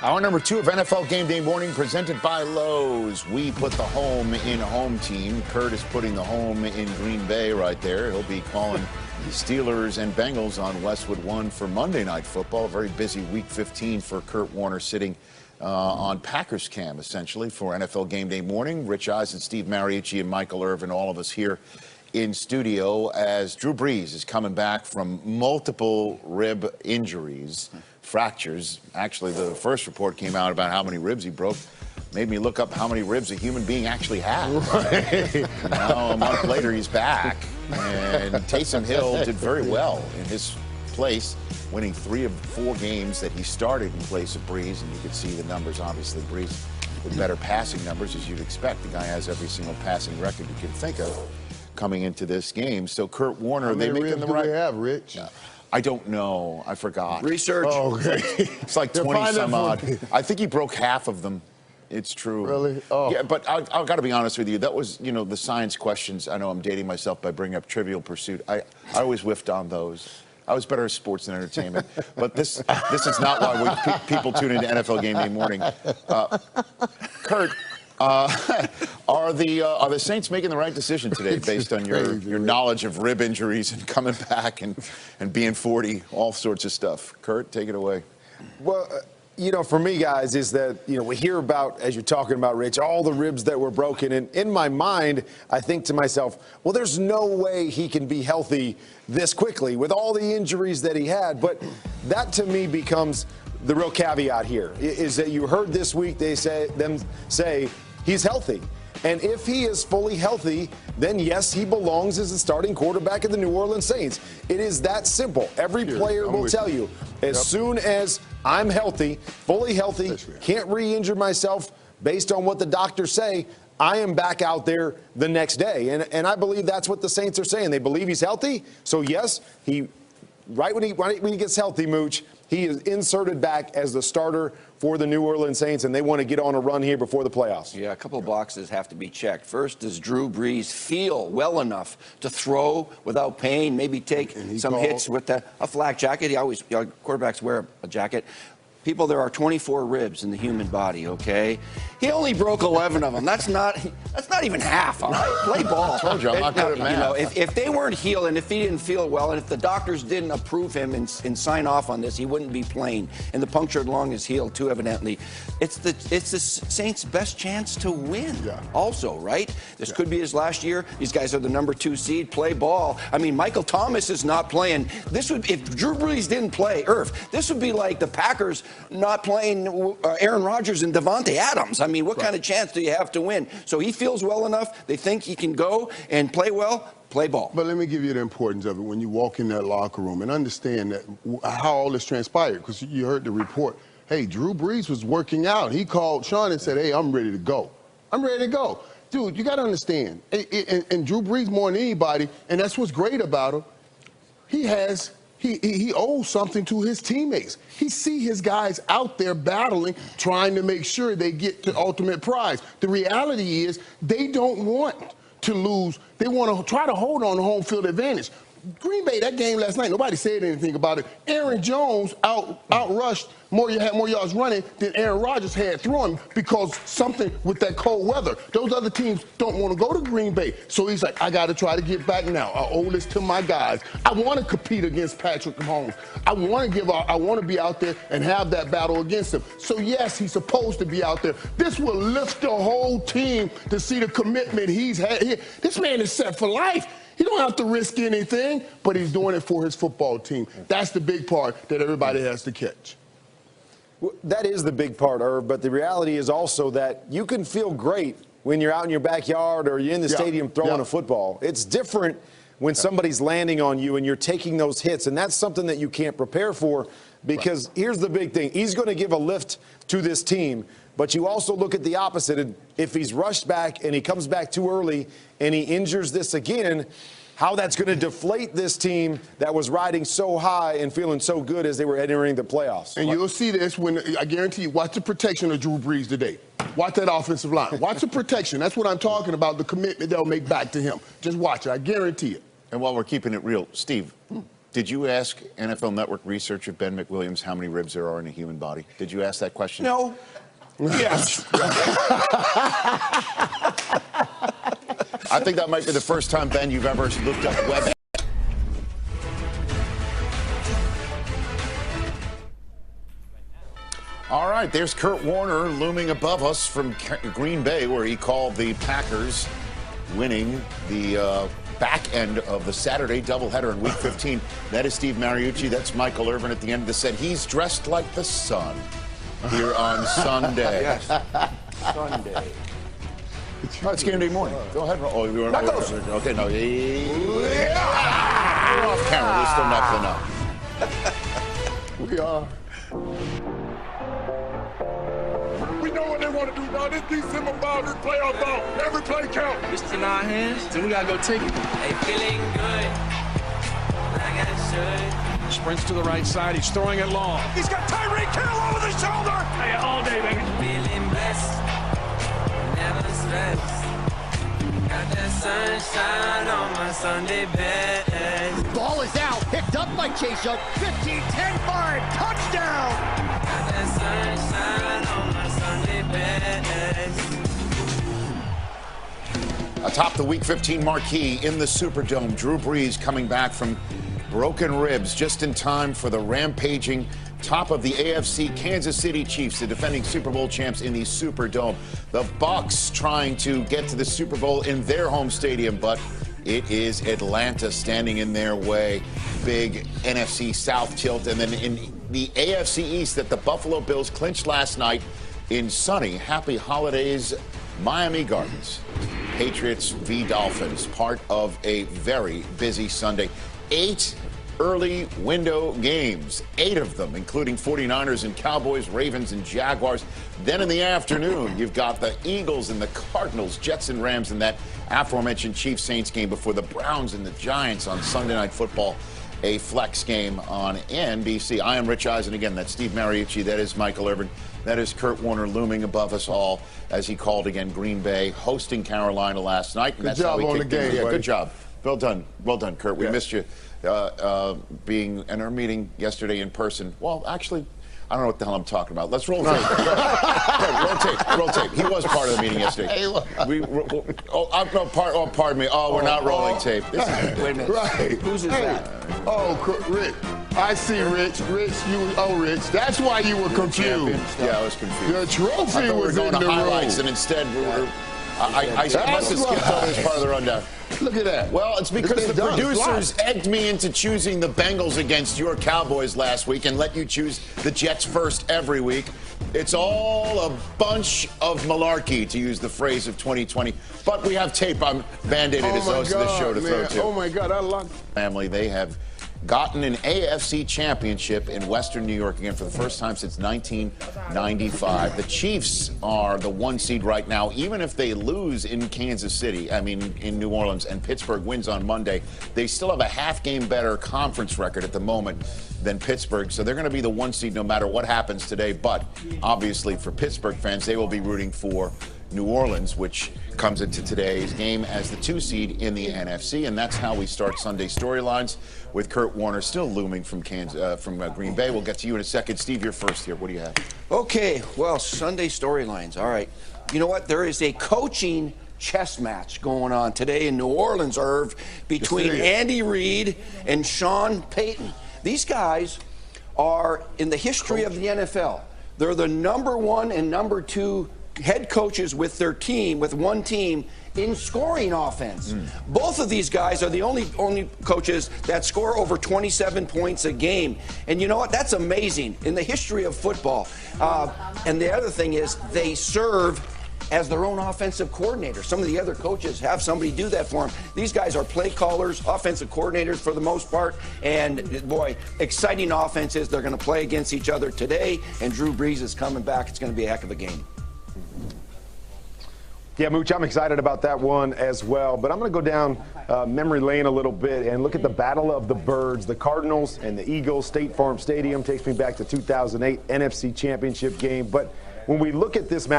Hour number 2 of NFL Game Day Morning presented by Lowe's. We put the home in home team. Kurt is putting the home in Green Bay right there. He'll be calling the Steelers and Bengals on Westwood One for Monday Night Football. A very busy Week 15 for Kurt Warner, sitting on Packers Cam, essentially, for NFL Game Day Morning. Rich Eisen, Steve Mariucci, and Michael Irvin, all of us here in studio as Drew Brees is coming back from multiple rib injuries. Fractures. Actually, the first report came out about how many ribs he broke. Made me look up how many ribs a human being actually has. Now, a month later, he's back. And Taysom Hill did very well in his place, winning 3 of 4 games that he started in place of Brees. And you could see the numbers, obviously. Brees with better passing numbers, as you'd expect. The guy has every single passing record you can think of coming into this game. So Kurt Warner, they making the right. Do they have, Rich? I don't know. I forgot. Research. Oh, okay. It's like 20 some odd. I think he broke half of them. It's true. Really? Oh. Yeah, but I've got to be honest with you. That was, the science questions. I know I'm dating myself by bringing up Trivial Pursuit. I always whiffed on those. I was better at sports than entertainment. But this is not why people tune into NFL Game Day Morning. Kurt, are the Saints making the right decision today based on your knowledge of rib injuries and coming back and being 40, all sorts of stuff? Kurt, take it away. Well, for me, guys, is that, we hear about, as you're talking about, Rich, all the ribs that were broken. And in my mind, I think to myself, well, there's no way he can be healthy this quickly with all the injuries that he had. But that, to me, becomes the real caveat here, is that you heard this week them say he's healthy. And if he is fully healthy, then yes, he belongs as a starting quarterback of the New Orleans Saints. It is that simple. Every player will tell you, as soon as I'm healthy, fully healthy, can't re-injure myself based on what the doctors say, I am back out there the next day. And I believe that's what the Saints are saying. They believe he's healthy. So right when he gets healthy, Mooch, he is inserted back as the starter for the New Orleans Saints, and they want to get on a run here before the playoffs. Yeah, a couple of boxes have to be checked. First, does Drew Brees feel well enough to throw without pain, maybe take some hits with a flak jacket? Quarterbacks wear a jacket. People, there are 24 ribs in the human body, okay? He only broke 11 of them. That's not even half, all right? Play ball. I told you, I'm not good at math. If they weren't healed and if he didn't feel well and if the doctors didn't approve him and sign off on this, he wouldn't be playing. And the punctured lung is healed, too, evidently. It's the Saints' best chance to win also, right? This could be his last year. These guys are the number 2 seed. Play ball. I mean, Michael Thomas is not playing. If Drew Brees didn't play, this would be like the Packers not playing Aaron Rodgers and Devontae Adams. I mean, what kind of chance do you have to win? So he feels well enough. They think he can go and play well. Play ball. But let me give you the importance of it when you walk in that locker room and understand that how all this transpired, because you heard the report. Hey, Drew Brees was working out. He called Sean and said, hey, I'm ready to go. I'm ready to go. Dude, you got to understand. And Drew Brees more than anybody, and that's what's great about him, he owes something to his teammates. He see his guys out there battling, trying to make sure they get to ultimate prize. The reality is they don't want to lose. They want to try to hold on to home field advantage. Green Bay, that game last night, nobody said anything about it. Aaron Jones outrushed had more yards running than Aaron Rodgers had throwing because something with that cold weather. Those other teams don't want to go to Green Bay. So he's like, I got to try to get back now. I owe this to my guys. I want to compete against Patrick Mahomes. I want to be out there and have that battle against him. So yes, he's supposed to be out there. This will lift the whole team to see the commitment he's had. This man is set for life. He don't have to risk anything, but he's doing it for his football team. That's the big part that everybody has to catch. Well, that is the big part, Irv, but the reality is also that you can feel great when you're out in your backyard or you're in the stadium throwing a football. It's different when somebody's landing on you and you're taking those hits, and that's something that you can't prepare for because here's the big thing. He's going to give a lift to this team, but you also look at the opposite. If he's rushed back and he comes back too early and he injures this again, how that's going to deflate this team that was riding so high and feeling so good as they were entering the playoffs. And you'll see this when, I guarantee you, watch the protection of Drew Brees today. Watch that offensive line. Watch the protection. That's what I'm talking about, the commitment they'll make back to him. Just watch it. I guarantee it. And while we're keeping it real, Steve, Did you ask NFL Network researcher Ben McWilliams how many ribs there are in a human body? Did you ask that question? No. Yes. I think that might be the first time, Ben, you've ever looked up web. All right, there's Kurt Warner looming above us from Green Bay, where he called the Packers winning the back end of the Saturday doubleheader in Week 15. That is Steve Mariucci. That's Michael Irvin at the end of the set. He's dressed like the sun here on Sunday. Yes. Sunday. Oh, it's game day morning. Go ahead. Oh, you want to? Okay, no. Yeah. Off camera. We're still knuckling up. We are. We know what they want to do now. This December ball, this playoff ball. Every play count. It's in our hands, then we got to go take it. They feeling good, like I should. Sprints to the right side. He's throwing it long. He's got Tyreek Hill over the shoulder. Hey, all day, baby. Feeling blessed, never stressed. Got that sunshine on my Sunday best. Ball is out, picked up by Chase Young. 15, 10, 5, touchdown. Got that sunshine on my Sunday best. Atop the Week 15 marquee in the Superdome, Drew Brees coming back from broken ribs just in time for the rampaging top of the AFC Kansas City Chiefs, the defending Super Bowl champs in the Superdome. The Bucs trying to get to the Super Bowl in their home stadium, but it is Atlanta standing in their way. Big NFC South tilt. And then in the AFC East that the Buffalo Bills clinched last night in sunny, happy holidays, Miami Gardens. Patriots v. Dolphins, part of a very busy Sunday. 8 early window games, 8 of them, including 49ers and Cowboys, Ravens and Jaguars. Then in the afternoon, you've got the Eagles and the Cardinals, Jets and Rams in that aforementioned Chiefs-Saints game before the Browns and the Giants on Sunday Night Football, a flex game on NBC. I am Rich Eisen. Again, that's Steve Mariucci. That is Michael Irvin. That is Kurt Warner looming above us all as he called again Green Bay, hosting Carolina last night. And good job on the game, yeah, buddy. good job. Well done, Kurt. We missed you being in our meeting yesterday in person. Well, actually, I don't know what the hell I'm talking about. Let's roll tape. Roll tape. He was part of the meeting yesterday. Pardon me. Oh, we're not rolling tape. Wait a minute. Right. Whose is that? Oh, Rich. I see Rich. Rich, Rich. That's why you were confused. Yeah, I was confused. The trophy I thought was we were in going the to highlights, room. and instead I must have skipped over this part of the rundown. Look at that. Well, it's because the producers egged me into choosing the Bengals against your Cowboys last week and let you choose the Jets first every week. It's all a bunch of malarkey, to use the phrase of 2020. But we have tape. I'm band-aided as host of this show to throw to. Oh, my God. I love family. They have gotten an AFC championship in Western New York again for the first time since 1995. The Chiefs are the 1 seed right now. Even if they lose in Kansas City, in New Orleans, and Pittsburgh wins on Monday, they still have a half game better conference record at the moment than Pittsburgh. So they're going to be the 1 seed no matter what happens today. But obviously for Pittsburgh fans, they will be rooting for New Orleans, which comes into today's game as the 2 seed in the NFC. And that's how we start Sunday storylines with Kurt Warner still looming from Green Bay. We'll get to you in a second. Steve, you're first here. What do you have? Okay, well, Sunday storylines. All right. You know what? There is a coaching chess match going on today in New Orleans, Irv, between Andy Reid and Sean Payton. These guys are in the history of the NFL. They're the #1 and #2 head coaches with their team, with one team, in scoring offense. Both of these guys are the only coaches that score over 27 points a game. And you know what? That's amazing in the history of football. And the other thing is they serve as their own offensive coordinator. Some of the other coaches have somebody do that for them. These guys are play callers, offensive coordinators for the most part, and boy, exciting offenses. They're going to play against each other today, and Drew Brees is coming back. It's going to be a heck of a game. Yeah, Mooch, I'm excited about that one as well. But I'm going to go down memory lane a little bit and look at the Battle of the Birds, the Cardinals and the Eagles. State Farm Stadium takes me back to 2008 NFC Championship game. But when we look at this match,